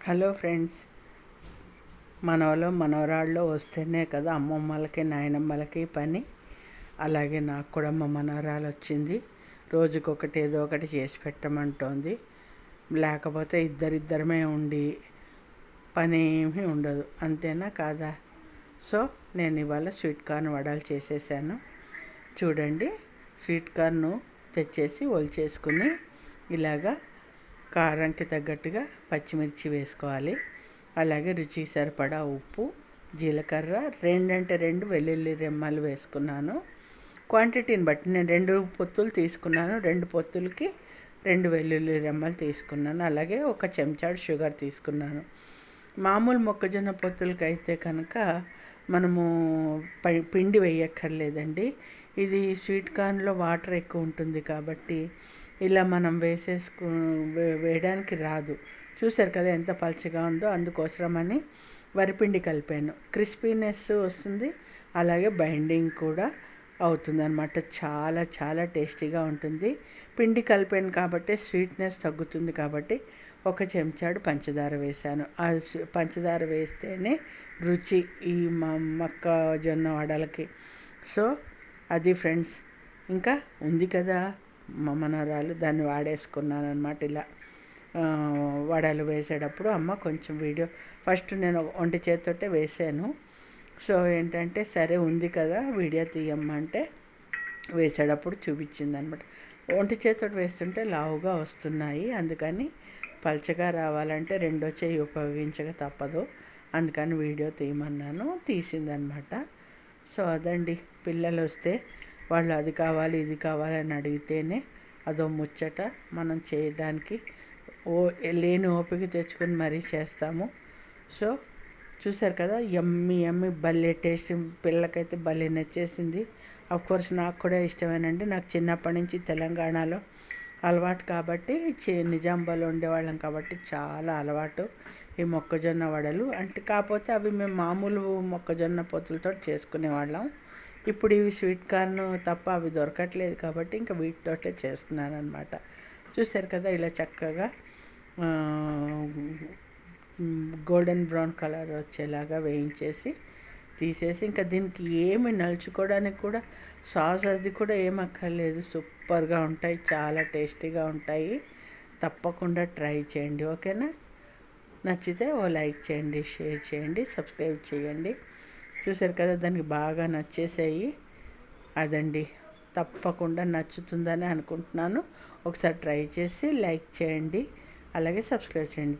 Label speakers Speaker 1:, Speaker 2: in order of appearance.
Speaker 1: Hello friends, మనవలో మనవరాళ్ళు వస్తేనే కదా అమ్మమ్మలకి నాయనమ్మలకి పని. అలాగే నాకు కూడా మా మనవరాలు వచ్చింది. రోజుకొకటి ఏదో ఒకటి చేసి పెట్టమంటోంది. లేకపోతే ఇద్దరిద్దరమే ఉండి పని ఏమీ ఉండదు, అంతేనా కాదా? సో నేను ఇవాళ స్వీట్ కార్న్ వడలు చేసేసాను. చూడండి, స్వీట్ కార్న్ తెచ్చేసి ఒలిచేసుకుని ఇలాగా కారంకి తగ్గట్టుగా పచ్చిమిర్చి వేసుకోవాలి. అలాగే రుచికి సరిపడా ఉప్పు, జీలకర్ర, రెండు వెల్లుల్లి రెమ్మలు వేసుకున్నాను. క్వాంటిటీని బట్టి నేను 2 పొత్తులు తీసుకున్నాను. 2 పొత్తులకి 2 వెల్లుల్లి రెమ్మలు తీసుకున్నాను. అలాగే ఒక చెంచాడు షుగర్ తీసుకున్నాను. మామూలు మొక్కజొన్న పొత్తులకి అయితే కనుక మనము పిండి వేయక్కర్లేదండి. ఇది స్వీట్ కార్న్లో వాటర్ ఎక్కువ ఉంటుంది కాబట్టి ఇలా మనం వేయడానికి రాదు. చూసారు కదా ఎంత పలుచగా ఉందో. అందుకోసమని వరిపిండి కలిపాను. క్రిస్పీనెస్ వస్తుంది, అలాగే బైండింగ్ కూడా అవుతుంది అన్నమాట. చాలా చాలా టేస్టీగా ఉంటుంది. పిండి కలిపాను కాబట్టి స్వీట్నెస్ తగ్గుతుంది కాబట్టి ఒక చెంచాడు పంచదార వేశాను. ఆ పంచదార వేస్తేనే రుచి ఈ మొక్కజొన్న వడలకి. సో అది ఫ్రెండ్స్. ఇంకా ఉంది కదా మా మనవరాలు, దాన్ని వాడేసుకున్నాను అనమాట. ఇలా వడలు వేసేటప్పుడు అమ్మ కొంచెం వీడియో ఫస్ట్ నేను ఒంటి చేతితోటే వేసాను. సో ఏంటంటే సరే ఉంది కదా వీడియో తీయమ్మా అంటే వేసేటప్పుడు చూపించింది అనమాట. ఒంటి చేతితో వేస్తుంటే లావుగా వస్తున్నాయి, అందుకని పల్చగా రావాలంటే రెండో చేయి ఉపయోగించక తప్పదు. అందుకని వీడియో తీయమన్నాను, తీసిందనమాట. సో అదండి, పిల్లలు వస్తే వాళ్ళు అది కావాలి ఇది కావాలని అడిగితేనే అదో ముచ్చట. మనం చేయడానికి లేని ఓపిక తెచ్చుకొని మరీ చేస్తాము. సో చూసారు కదా, యమ్మీ యమ్మీ, భలే టేస్ట్. పిల్లలకైతే భలే నచ్చేసింది. కోర్స్ నాకు కూడా ఇష్టమేనండి. నాకు చిన్నప్పటి నుంచి తెలంగాణలో అలవాటు కాబట్టి, నిజాంబాలో ఉండేవాళ్ళం కాబట్టి చాలా అలవాటు ఈ మొక్కజొన్న వడలు. అంటే కాకపోతే అవి మేము మామూలు మొక్కజొన్న పొత్తులతో చేసుకునేవాళ్ళం. ఇప్పుడు ఇవి స్వీట్ కార్న్ తప్ప అవి దొరకట్లేదు కాబట్టి ఇంకా వీటితోటే చేస్తున్నాను అనమాట. చూసారు కదా, ఇలా చక్కగా గోల్డెన్ బ్రౌన్ కలర్ వచ్చేలాగా వేయించేసి తీసేసి, ఇంకా దీనికి ఏమి నలుచుకోవడానికి కూడా సాస్ అది కూడా ఏమక్కర్లేదు. సూపర్గా ఉంటాయి, చాలా టేస్టీగా ఉంటాయి. తప్పకుండా ట్రై చేయండి, ఓకేనా? నచ్చితే ఓ లైక్ చేయండి, షేర్ చేయండి, సబ్స్క్రైబ్ చేయండి. చూసారు కదా, దానికి బాగా నచ్చేసాయి. అదండి, తప్పకుండా నచ్చుతుందని అనుకుంటున్నాను. ఒకసారి ట్రై చేసి లైక్ చేయండి, అలాగే సబ్స్క్రైబ్ చేయండి.